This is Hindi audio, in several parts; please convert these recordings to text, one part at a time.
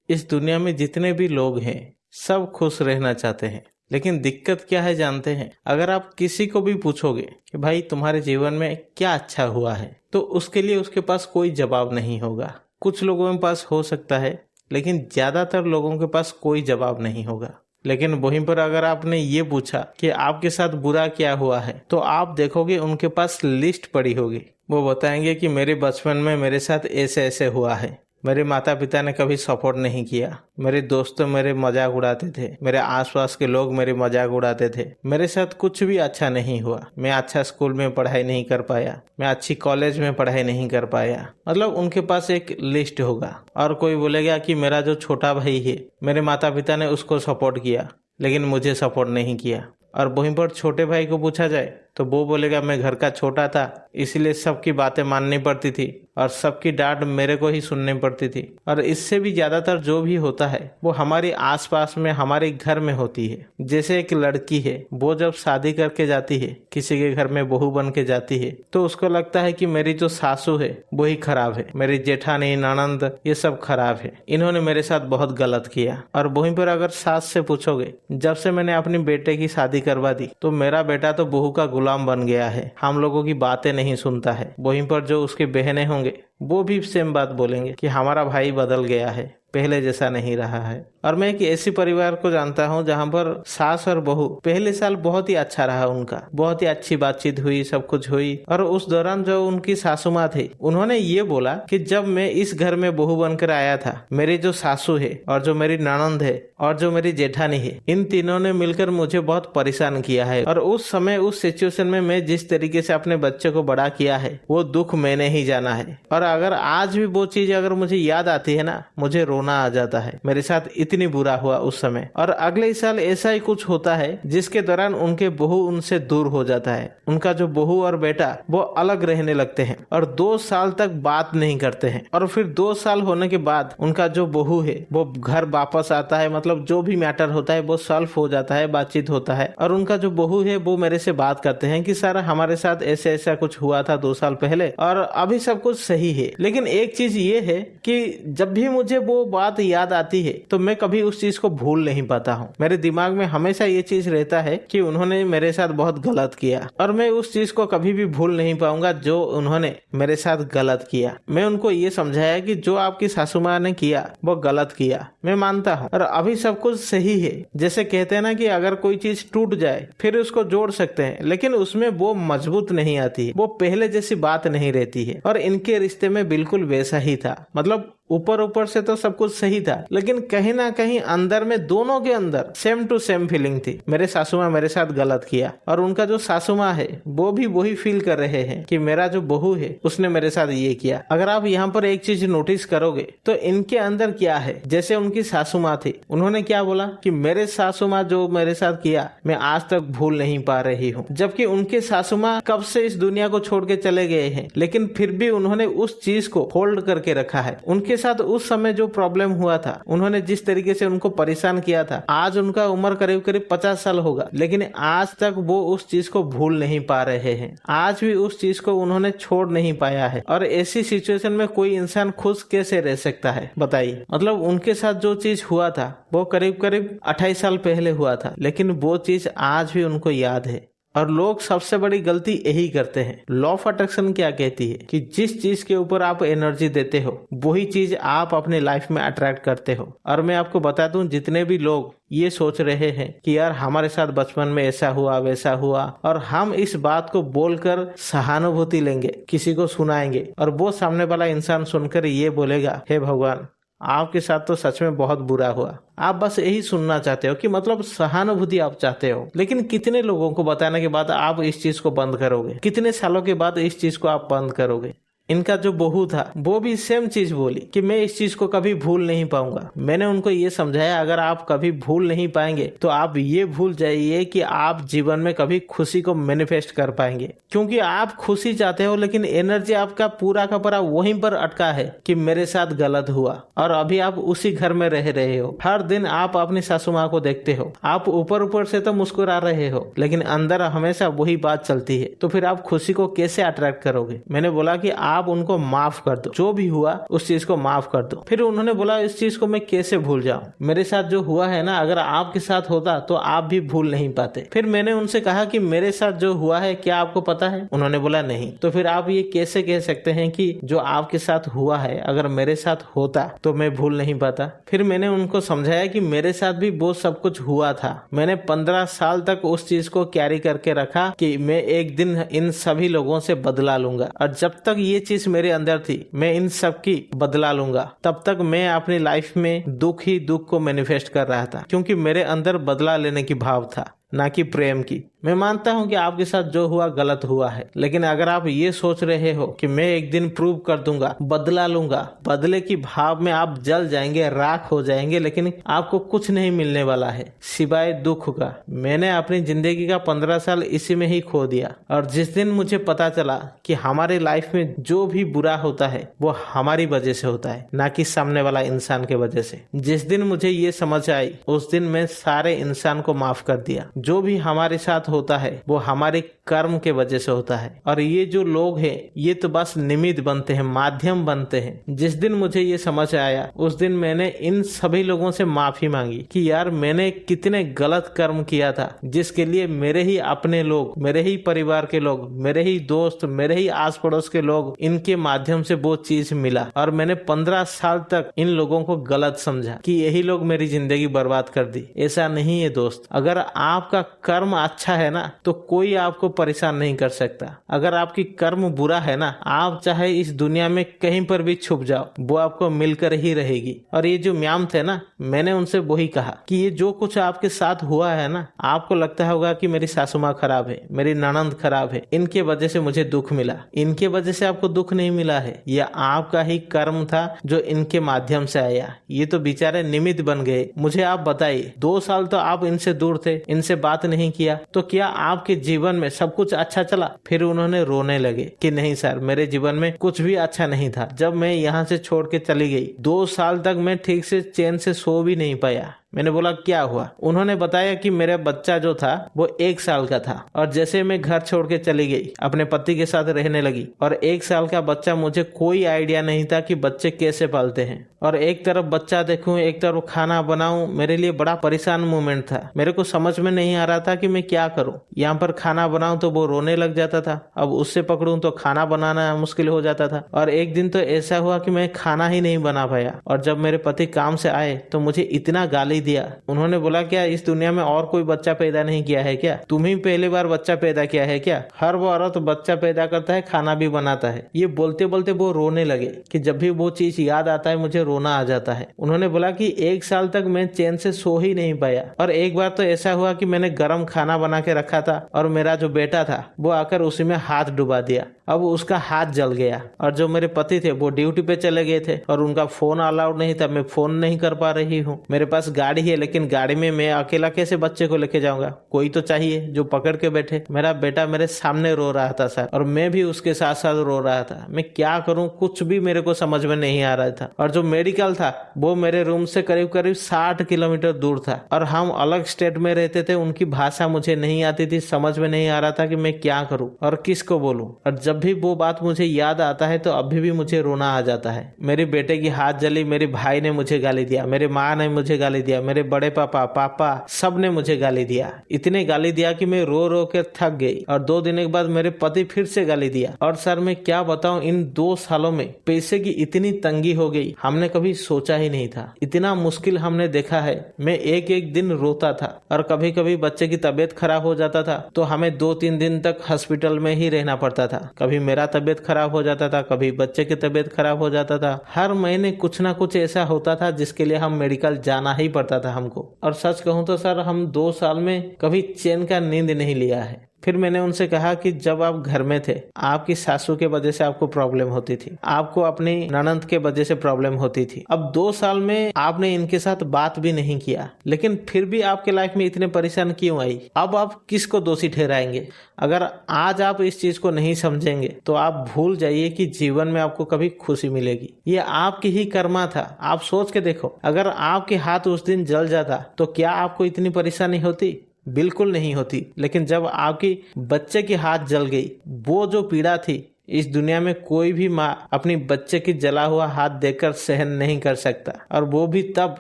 इस दुनिया में जितने भी लोग हैं सब खुश रहना चाहते हैं, लेकिन दिक्कत क्या है जानते हैं? अगर आप किसी को भी पूछोगे कि भाई तुम्हारे जीवन में क्या अच्छा हुआ है, तो उसके लिए उसके पास कोई जवाब नहीं होगा। कुछ लोगों के पास हो सकता है, लेकिन ज्यादातर लोगों के पास कोई जवाब नहीं होगा। लेकिन वहीं पर अगर आपने ये पूछा कि आपके साथ बुरा क्या हुआ है, तो आप देखोगे उनके पास लिस्ट पड़ी होगी। वो बताएंगे कि मेरे बचपन में मेरे साथ ऐसे ऐसे हुआ है, मेरे माता पिता ने कभी सपोर्ट नहीं किया, मेरे दोस्त मेरे मजाक उड़ाते थे, मेरे आसपास के लोग मेरे मजाक उड़ाते थे, मेरे साथ कुछ भी अच्छा नहीं हुआ, मैं अच्छा स्कूल में पढ़ाई नहीं कर पाया, मैं अच्छी कॉलेज में पढ़ाई नहीं कर पाया। मतलब उनके पास एक लिस्ट होगा। और कोई बोलेगा कि मेरा जो छोटा भाई है, मेरे माता पिता ने उसको सपोर्ट किया लेकिन मुझे सपोर्ट नहीं किया। और वहीं पर छोटे भाई को पूछा जाए तो वो बोलेगा मैं घर का छोटा था, इसलिए सबकी बातें माननी पड़ती थी और सबकी डांट मेरे को ही सुननी पड़ती थी। और इससे भी ज्यादातर जो भी होता है वो हमारे आसपास में, हमारे घर में होती है। जैसे एक लड़की है, वो जब शादी करके जाती है, किसी के घर में बहू बन के जाती है, तो उसको लगता है कि मेरी जो सासू है वो ही खराब है, मेरी जेठानी ननंद ये सब खराब है, इन्होंने मेरे साथ बहुत गलत किया। और वहीं पर अगर सास से पूछोगे, जब से मैंने अपनी बेटे की शादी करवा दी तो मेरा बेटा तो बहू का गुलाम बन गया है, हम लोगों की बातें नहीं सुनता है। वहीं पर जो उसके बहनें होंगे वो भी सेम बात बोलेंगे कि हमारा भाई बदल गया है, पहले जैसा नहीं रहा है। और मैं एक ऐसी परिवार को जानता हूँ जहाँ पर सास और बहू पहले साल बहुत ही अच्छा रहा, उनका बहुत ही अच्छी बातचीत हुई, सब कुछ हुई। और उस दौरान जो उनकी सासू माँ थी, उन्होंने ये बोला कि जब मैं इस घर में बहू बनकर आया था, मेरी जो सासू है और जो मेरी ननंद है और जो मेरी जेठानी है, इन तीनों ने मिलकर मुझे बहुत परेशान किया है। और उस समय उस सिचुएशन में मैं जिस तरीके से अपने बच्चे को बड़ा किया है, वो दुख मैंने ही जाना है। और अगर आज भी वो चीज अगर मुझे याद आती है ना, मुझे रोना आ जाता है, मेरे साथ इतनी बुरा हुआ उस समय। और अगले साल ऐसा ही कुछ होता है जिसके दौरान उनके बहू उनसे दूर हो जाता है, उनका जो बहू और बेटा वो अलग रहने लगते हैं और 2 साल तक बात नहीं करते हैं। और फिर 2 साल होने के बाद उनका जो बहू है वो घर वापस आता है, मतलब जो भी मैटर होता है वो सॉल्व हो जाता है, बातचीत होता है। और उनका जो बहू है वो मेरे से बात करते हैं कि सर हमारे साथ ऐसे ऐसा कुछ हुआ था 2 साल पहले और अभी सब कुछ सही है। लेकिन एक चीज ये है कि जब भी मुझे वो बात याद आती है तो मैं कभी उस चीज को भूल नहीं पाता हूँ। मेरे दिमाग में हमेशा ये चीज रहता है कि उन्होंने मेरे साथ बहुत गलत किया और मैं उस चीज को कभी भी भूल नहीं पाऊंगा जो उन्होंने मेरे साथ गलत किया। मैं उनको ये समझाया कि जो आपकी सासू माँ ने किया वो गलत किया, मैं मानता हूँ, और अभी सब कुछ सही है। जैसे कहते हैं ना कि अगर कोई चीज टूट जाए फिर उसको जोड़ सकते हैं, लेकिन उसमें वो मजबूत नहीं आती है, वो पहले जैसी बात नहीं रहती है। और इनके रिश्ते में बिल्कुल वैसा ही था। मतलब ऊपर ऊपर से तो सब कुछ सही था, लेकिन कहीं ना कहीं अंदर में दोनों के अंदर सेम टू सेम फीलिंग थी। मेरे सासू माँ मेरे साथ गलत किया और उनका जो सासू माँ है वो भी वही फील कर रहे हैं कि मेरा जो बहू है उसने मेरे साथ ये किया। अगर आप यहाँ पर एक चीज नोटिस करोगे तो इनके अंदर क्या है, जैसे उनकी सासू माँ थी, उन्होंने क्या बोला कि मेरे सासू माँ जो मेरे साथ किया मैं आज तक भूल नहीं पा रही हूँ। जबकि उनके सासू माँ कब से इस दुनिया को छोड़ के चले गए हैं, लेकिन फिर भी उन्होंने उस चीज को होल्ड करके रखा है। उनके साथ उस समय जो प्रॉब्लम हुआ था, उन्होंने जिस तरीके से उनको परेशान किया था, आज उनका उम्र करीब करीब 50 साल होगा, लेकिन आज तक वो उस चीज को भूल नहीं पा रहे हैं। आज भी उस चीज को उन्होंने छोड़ नहीं पाया है। और ऐसी सिचुएशन में कोई इंसान खुश कैसे रह सकता है बताइए। मतलब उनके साथ जो चीज हुआ था वो करीब करीब 28 साल पहले हुआ था, लेकिन वो चीज आज भी उनको याद है। और लोग सबसे बड़ी गलती यही करते हैं। लॉ ऑफ अट्रैक्शन क्या कहती है कि जिस चीज के ऊपर आप एनर्जी देते हो वही चीज आप अपने लाइफ में अट्रैक्ट करते हो। और मैं आपको बता दूं, जितने भी लोग ये सोच रहे हैं कि यार हमारे साथ बचपन में ऐसा हुआ वैसा हुआ, और हम इस बात को बोलकर सहानुभूति लेंगे, किसी को सुनाएंगे, और वो सामने वाला इंसान सुनकर ये बोलेगा हे भगवान आपके साथ तो सच में बहुत बुरा हुआ। आप बस यही सुनना चाहते हो कि मतलब सहानुभूति आप चाहते हो, लेकिन कितने लोगों को बताने के बाद आप इस चीज को बंद करोगे? कितने सालों के बाद इस चीज को आप बंद करोगे? इनका जो बहू था वो भी सेम चीज बोली कि मैं इस चीज को कभी भूल नहीं पाऊंगा। मैंने उनको ये समझाया अगर आप कभी भूल नहीं पाएंगे तो आप ये भूल जाइए कि आप जीवन में कभी खुशी को मैनिफेस्ट कर पाएंगे, क्योंकि आप खुशी चाहते हो लेकिन एनर्जी आपका पूरा का पूरा वहीं पर अटका है कि मेरे साथ गलत हुआ। और अभी आप उसी घर में रह रहे हो, हर दिन आप अपनी सासू माँ को देखते हो, आप ऊपर ऊपर से तो मुस्कुरा रहे हो लेकिन अंदर हमेशा वही बात चलती है, तो फिर आप खुशी को कैसे अट्रैक्ट करोगे? मैंने बोला कि आप उनको माफ कर दो, जो भी हुआ उस चीज को माफ कर दो। फिर उन्होंने बोला इस चीज को मैं कैसे भूल जाऊं, मेरे साथ जो हुआ है ना, अगर आपके साथ होता तो आप भी भूल नहीं पाते। फिर मैंने उनसे कहा कि मेरे साथ जो हुआ है क्या आपको पता है? उन्होंने बोला नहीं। तो फिर आप ये कैसे कह सकते हैं कि जो आपके साथ हुआ है अगर मेरे साथ होता तो मैं भूल नहीं पाता? फिर मैंने उनको समझाया कि मेरे साथ भी वो सब कुछ हुआ था। मैंने 15 साल तक उस चीज को कैरी करके रखा कि मैं एक दिन इन सभी लोगों से बदला लूंगा, और जब तक ये चीज मेरे अंदर थी मैं इन सब की बदला लूंगा, तब तक मैं अपनी लाइफ में दुख ही दुख को मैनिफेस्ट कर रहा था, क्योंकि मेरे अंदर बदला लेने की भाव था, ना कि प्रेम की। मैं मानता हूं कि आपके साथ जो हुआ गलत हुआ है, लेकिन अगर आप ये सोच रहे हो कि मैं एक दिन प्रूव कर दूंगा, बदला लूंगा, बदले की भाव में आप जल जाएंगे, राख हो जाएंगे, लेकिन आपको कुछ नहीं मिलने वाला है सिवाय दुख का। मैंने अपनी जिंदगी का 15 साल इसी में ही खो दिया, और जिस दिन मुझे पता चला कि हमारे लाइफ में जो भी बुरा होता है वो हमारी वजह से होता है, ना कि सामने वाला इंसान के वजह से, जिस दिन मुझे ये समझ आई उस दिन मैं सारे इंसान को माफ कर दिया। जो भी हमारे साथ होता है वो हमारे कर्म के वजह से होता है, और ये जो लोग हैं ये तो बस निमित्त बनते हैं, माध्यम बनते हैं। जिस दिन मुझे ये समझ आया उस दिन मैंने इन सभी लोगों से माफी मांगी कि यार मैंने कितने गलत कर्म किया था, जिसके लिए मेरे ही अपने लोग, मेरे ही परिवार के लोग, मेरे ही दोस्त, मेरे ही आस पड़ोस के लोग, इनके माध्यम से वो चीज मिला, और मैंने 15 साल तक इन लोगों को गलत समझा कि यही लोग मेरी जिंदगी बर्बाद कर दी। ऐसा नहीं है दोस्त, अगर आपका कर्म अच्छा है ना तो कोई आपको परेशान नहीं कर सकता। अगर आपकी कर्म बुरा है ना, आप चाहे इस दुनिया में कहीं पर भी छुप जाओ, वो आपको मिलकर ही रहेगी। और ये जो म्याम थे ना, मैंने उनसे वही कहा कि ये जो कुछ आपके साथ हुआ है ना, आपको लगता होगा कि मेरी सासू माँ खराब है, मेरी ननंद खराब है, इनके वजह से मुझे दुख मिला। इनके वजह से आपको दुख नहीं मिला है, यह आपका ही कर्म था जो इनके माध्यम से आया। ये तो बेचारे निमित्त बन गए। मुझे आप बताइए, 2 साल तो आप इनसे दूर थे, इनसे बात नहीं किया, तो क्या आपके जीवन में सब कुछ अच्छा चला? फिर उन्होंने रोने लगे कि नहीं सर, मेरे जीवन में कुछ भी अच्छा नहीं था। जब मैं यहाँ से छोड़ के चली गई 2 साल तक मैं ठीक से चैन से सो भी नहीं पाया। मैंने बोला क्या हुआ? उन्होंने बताया कि मेरा बच्चा जो था वो 1 साल का था, और जैसे मैं घर छोड़ के चली गई अपने पति के साथ रहने लगी, और 1 साल का बच्चा, मुझे कोई आइडिया नहीं था कि बच्चे कैसे पालते हैं, और एक तरफ बच्चा देखूं, एक तरफ खाना बनाऊं, मेरे लिए बड़ा परेशान मोमेंट था। मेरे को समझ में नहीं आ रहा था कि मैं क्या करूं। यहाँ पर खाना बनाऊं तो वो रोने लग जाता था, अब उससे पकड़ूं तो खाना बनाना मुश्किल हो जाता था। और एक दिन तो ऐसा हुआ कि मैं खाना ही नहीं बना पाया, और जब मेरे पति काम से आए तो मुझे इतना गाली दिया। उन्होंने बोला क्या इस दुनिया में और कोई बच्चा पैदा नहीं किया है क्या? तुम ही पहली बार बच्चा पैदा किया है क्या? हर वो औरत बच्चा पैदा करता है, खाना भी बनाता है। ये बोलते बोलते वो रोने लगे कि जब भी वो चीज याद आता है मुझे रोना आ जाता है। उन्होंने बोला कि 1 साल तक मैं चैन से सो ही नहीं पाया, और एक बार तो ऐसा हुआ कि मैंने गर्म खाना बना के रखा था और मेरा जो बेटा था वो आकर उसी में हाथ डुबा दिया। अब उसका हाथ जल गया, और जो मेरे पति थे वो ड्यूटी पे चले गए थे, और उनका फोन अलाउड नहीं था, मैं फोन नहीं कर पा रही हूँ। मेरे पास गाड़ी है, लेकिन गाड़ी में मैं अकेला कैसे बच्चे को लेके जाऊंगा? कोई तो चाहिए जो पकड़ के बैठे। मेरा बेटा मेरे सामने रो रहा था सर, और मैं भी उसके साथ साथ रो रहा था। मैं क्या करूं, कुछ भी मेरे को समझ में नहीं आ रहा था। और जो मेडिकल था वो मेरे रूम से करीब करीब 60 किलोमीटर दूर था, और हम अलग स्टेट में रहते थे। उनकी भाषा मुझे नहीं आती थी, समझ में नहीं आ रहा था कि मैं क्या करूं और किसको बोलूं। और जब भी वो बात मुझे याद आता है तो अभी भी मुझे रोना आ जाता है। मेरे बेटे की हाथ जली, मेरे भाई ने मुझे गाली दिया, मेरे माँ ने मुझे गाली दिया, मेरे बड़े पापा सब ने मुझे गाली दिया। इतने गाली दिया कि मैं रो रो के थक गई, और 2 दिन के बाद मेरे पति फिर से गाली दिया। और सर मैं क्या बताऊं, इन 2 सालों में पैसे की इतनी तंगी हो गई, हमने कभी सोचा ही नहीं था। इतना मुश्किल हमने देखा है। मैं एक एक दिन रोता था, और कभी कभी बच्चे की तबीयत खराब हो जाता था तो हमें 2-3 दिन तक हॉस्पिटल में ही रहना पड़ता था। कभी मेरा तबीयत खराब हो जाता था, कभी बच्चे की तबीयत खराब हो जाता था। हर महीने कुछ ना कुछ ऐसा होता था जिसके लिए हम मेडिकल जाना ही पड़ता था हमको। और सच कहूं तो सर हम 2 साल में कभी चैन का नींद नहीं लिया है। फिर मैंने उनसे कहा कि जब आप घर में थे आपकी सासू के वजह से आपको प्रॉब्लम होती थी, आपको अपनी ननंद के वजह से प्रॉब्लम होती थी। अब 2 साल में आपने इनके साथ बात भी नहीं किया, लेकिन फिर भी आपके लाइफ में इतने परेशान क्यों आई? अब आप किसको दोषी ठहराएंगे? अगर आज आप इस चीज को नहीं समझेंगे तो आप भूल जाइए कि जीवन में आपको कभी खुशी मिलेगी। ये आपकी ही कर्मा था। आप सोच के देखो, अगर आपके हाथ उस दिन जल जाता तो क्या आपको इतनी परेशानी होती? बिल्कुल नहीं होती। लेकिन जब आपकी बच्चे की हाथ जल गई, वो जो पीड़ा थी इस दुनिया में कोई भी माँ अपनी बच्चे की जला हुआ हाथ देखकर सहन नहीं कर सकता, और वो भी तब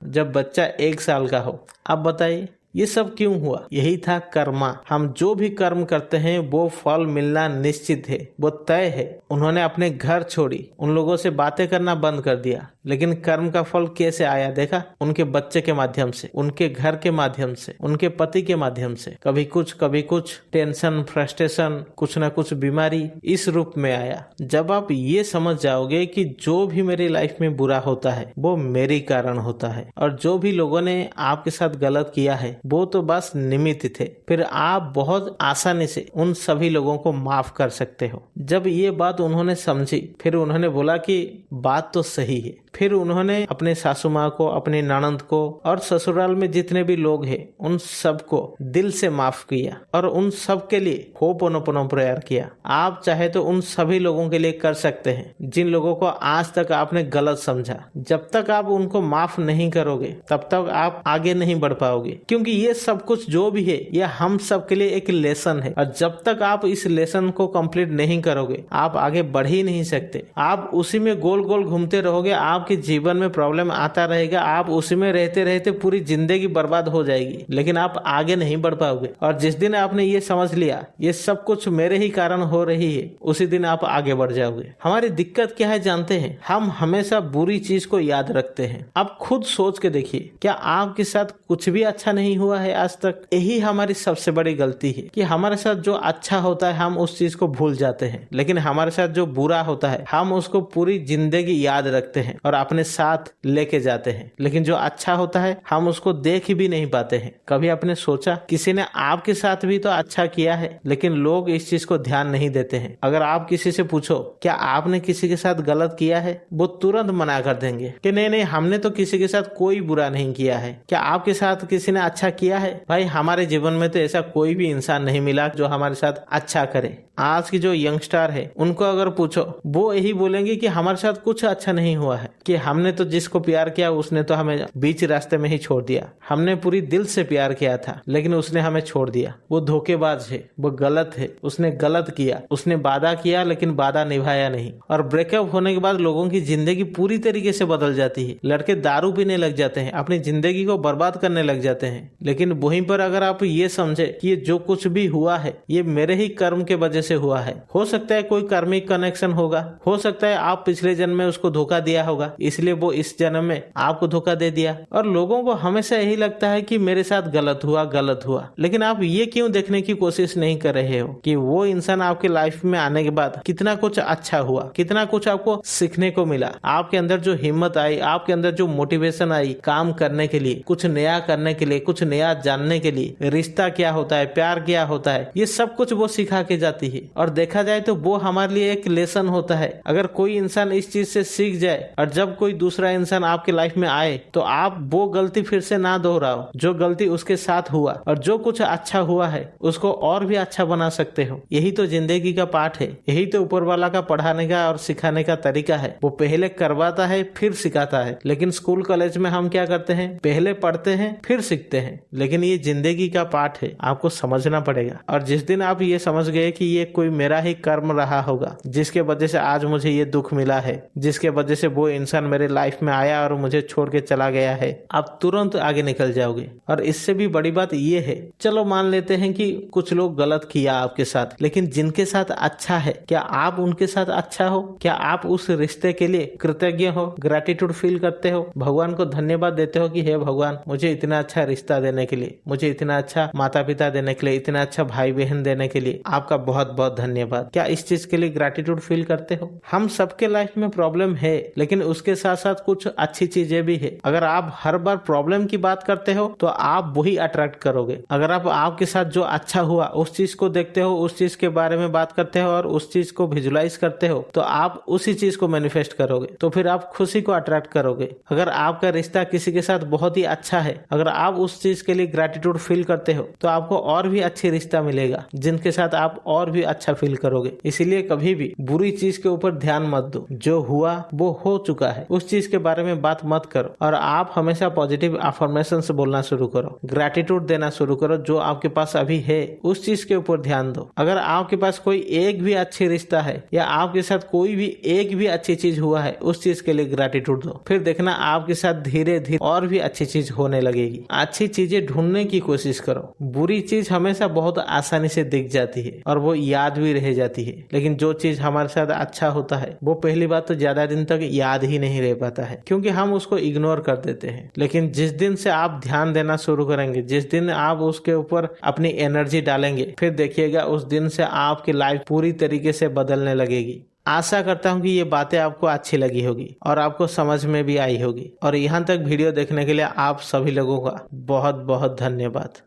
जब बच्चा 1 साल का हो। अब बताइए ये सब क्यों हुआ? यही था कर्मा। हम जो भी कर्म करते हैं वो फल मिलना निश्चित है, वो तय है। उन्होंने अपने घर छोड़ी, उन लोगों से बातें करना बंद कर दिया, लेकिन कर्म का फल कैसे आया देखा? उनके बच्चे के माध्यम से, उनके घर के माध्यम से, उनके पति के माध्यम से। कभी कुछ टेंशन, फ्रस्ट्रेशन, कुछ ना कुछ बीमारी इस रूप में आया। जब आप ये समझ जाओगे कि जो भी मेरी लाइफ में बुरा होता है वो मेरे कारण होता है, और जो भी लोगों ने आपके साथ गलत किया है वो तो बस निमित्त थे, फिर आप बहुत आसानी से उन सभी लोगों को माफ कर सकते हो। जब ये बात उन्होंने समझी, फिर उन्होंने बोला कि बात तो सही है। फिर उन्होंने अपने सासू माँ को, अपने ननद को और ससुराल में जितने भी लोग हैं उन सबको दिल से माफ किया, और उन सब के लिए होपोनोपोनो प्रेयर किया। आप चाहे तो उन सभी लोगों के लिए कर सकते हैं जिन लोगों को आज तक आपने गलत समझा। जब तक आप उनको माफ नहीं करोगे तब तक आप आगे नहीं बढ़ पाओगे, क्योंकि ये सब कुछ जो भी है ये हम सब के लिए एक लेसन है, और जब तक आप इस लेसन को कंप्लीट नहीं करोगे आप आगे बढ़ ही नहीं सकते। आप उसी में गोल गोल घूमते रहोगे, आपके जीवन में प्रॉब्लम आता रहेगा, आप उसी में रहते रहते पूरी जिंदगी बर्बाद हो जाएगी, लेकिन आप आगे नहीं बढ़ पाओगे। और जिस दिन आपने ये समझ लिया ये सब कुछ मेरे ही कारण हो रही है, उसी दिन आप आगे बढ़ जाओगे। हमारी दिक्कत क्या है जानते हैं? हम हमेशा बुरी चीज को याद रखते हैं। आप खुद सोच के देखिए, क्या आपके साथ कुछ भी अच्छा नहीं हुआ है आज तक? यही हमारी सबसे बड़ी गलती है कि हमारे साथ जो अच्छा होता है हम उस चीज को भूल जाते हैं, लेकिन हमारे साथ जो बुरा होता है हम उसको पूरी जिंदगी याद रखते हैं और अपने साथ लेके जाते हैं। लेकिन जो अच्छा होता है हम उसको देख भी नहीं पाते हैं। कभी आपने सोचा किसी ने आपके साथ भी तो अच्छा किया है, लेकिन लोग इस चीज को ध्यान नहीं देते हैं। अगर आप किसी से पूछो क्या आपने किसी के साथ गलत किया है, वो तुरंत मना कर देंगे कि नहीं नहीं हमने तो किसी के साथ कोई बुरा नहीं किया है। क्या आपके साथ किसी ने अच्छा किया है? भाई हमारे जीवन में तो ऐसा कोई भी इंसान नहीं मिला जो हमारे साथ अच्छा करे। आज की जो यंगस्टर है उनको अगर पूछो वो यही बोलेंगे कि हमारे साथ कुछ अच्छा नहीं हुआ है, कि हमने तो जिसको प्यार किया उसने तो हमें बीच रास्ते में ही छोड़ दिया। हमने पूरी दिल से प्यार किया था लेकिन उसने हमें छोड़ दिया। वो धोखेबाज है, वो गलत है, उसने गलत किया, उसने वादा किया लेकिन वादा निभाया नहीं। और ब्रेकअप होने के बाद लोगों की जिंदगी पूरी तरीके से बदल जाती है। लड़के दारू पीने लग जाते हैं, अपनी जिंदगी को बर्बाद करने लग जाते हैं। लेकिन वहीं पर अगर आप ये समझे कि ये जो कुछ भी हुआ है ये मेरे ही कर्म के वजह से हुआ है, हो सकता है कोई कार्मिक कनेक्शन होगा, हो सकता है आप पिछले जन्म में उसको धोखा दिया होगा इसलिए वो इस जन्म में आपको धोखा दे दिया। और लोगों को हमेशा यही लगता है कि मेरे साथ गलत हुआ, लेकिन आप ये क्यों देखने की कोशिश नहीं कर रहे हो कि वो इंसान आपके लाइफ में आने के बाद कितना कुछ अच्छा हुआ, कितना कुछ आपको सीखने को मिला। आपके अंदर जो हिम्मत आई, आपके अंदर जो मोटिवेशन आई काम करने के लिए, कुछ नया करने के लिए, कुछ नया जानने के लिए, रिश्ता क्या होता है, प्यार क्या होता है, ये सब कुछ वो सिखा के जाती है। और देखा जाए तो वो हमारे लिए एक लेसन होता है। अगर कोई इंसान इस चीज से सीख जाए और जब कोई दूसरा इंसान आपके लाइफ में आए तो आप वो गलती फिर से ना दोहराओ जो गलती उसके साथ हुआ, और जो कुछ अच्छा हुआ है उसको और भी अच्छा बना सकते हो। यही तो जिंदगी का पाठ है, यही तो ऊपर वाला का पढ़ाने का और सिखाने का तरीका है। वो पहले करवाता है फिर सिखाता है। लेकिन स्कूल कॉलेज में हम क्या करते हैं, पहले पढ़ते हैं फिर सीखते हैं। लेकिन ये जिंदगी का पाठ है, आपको समझना पड़ेगा। और जिस दिन आप ये समझ गए कि ये कोई मेरा ही कर्म रहा होगा जिसके वजह से आज मुझे ये दुख मिला है, जिसके वजह से वो इंसान मेरे लाइफ में आया और मुझे छोड़ के चला गया है, आप तुरंत आगे निकल जाओगे। और इससे भी बड़ी बात ये है, चलो मान लेते हैं कि कुछ लोग गलत किया आपके साथ, लेकिन जिनके साथ अच्छा है क्या आप उनके साथ अच्छा हो? क्या आप उस रिश्ते के लिए कृतज्ञ हो, ग्रैटिट्यूड फील करते हो, भगवान को धन्यवाद देते हो कि हे भगवान मुझे इतना अच्छा रिश्ता देने के लिए, मुझे इतना अच्छा माता पिता देने के लिए, इतना अच्छा भाई बहन देने के लिए आपका बहुत बहुत धन्यवाद? क्या इस चीज के लिए ग्रैटिट्यूड फील करते हो? हम सबके लाइफ में प्रॉब्लम है, लेकिन उसके साथ साथ कुछ अच्छी चीजें भी है। अगर आप हर बार प्रॉब्लम की बात करते हो तो आप वही अट्रैक्ट करोगे। अगर आप आपके साथ जो अच्छा हुआ उस चीज को देखते हो, उस चीज के बारे में बात करते हो और उस चीज को विजुलाइज करते हो तो आप उसी चीज को मैनिफेस्ट करोगे, तो फिर आप खुशी को अट्रैक्ट करोगे। अगर आपका रिश्ता किसी के साथ बहुत ही अच्छा है, अगर आप उस चीज के लिए ग्रैटिट्यूड फील करते हो तो आपको और भी अच्छी रिश्ता मिलेगा जिनके साथ आप और भी अच्छा फील करोगे। इसीलिए कभी भी बुरी चीज के ऊपर ध्यान मत दो, जो हुआ वो हो चुका है उस चीज के बारे में बात मत करो, और आप हमेशा पॉजिटिव अफर्मेशन से बोलना शुरू करो, ग्रैटिट्यूड देना शुरू करो। जो आपके पास अभी है उस चीज के ऊपर ध्यान दो। अगर आपके पास कोई एक भी अच्छी रिश्ता है या आपके साथ कोई भी एक भी अच्छी चीज हुआ है, उस चीज के लिए ग्रैटिट्यूड दो। फिर देखना आपके साथ धीरे धीरे और भी अच्छी चीज होने लगेगी। अच्छी चीजें ढूंढने की कोशिश करो। बुरी चीज हमेशा बहुत आसानी से दिख जाती है और वो याद भी रह जाती है, लेकिन जो चीज हमारे साथ अच्छा होता है वो पहली बात तो ज्यादा दिन तक याद ही नहीं रह पाता है, क्योंकि हम उसको इग्नोर कर देते हैं। लेकिन जिस दिन से आप ध्यान देना शुरू करेंगे, जिस दिन आप उसके ऊपर अपनी एनर्जी डालेंगे, फिर देखिएगा उस दिन से आपकी लाइफ पूरी तरीके से बदलने लगेगी। आशा करता हूँ कि ये बातें आपको अच्छी लगी होगी और आपको समझ में भी आई होगी। और यहाँ तक वीडियो देखने के लिए आप सभी लोगों का बहुत बहुत धन्यवाद।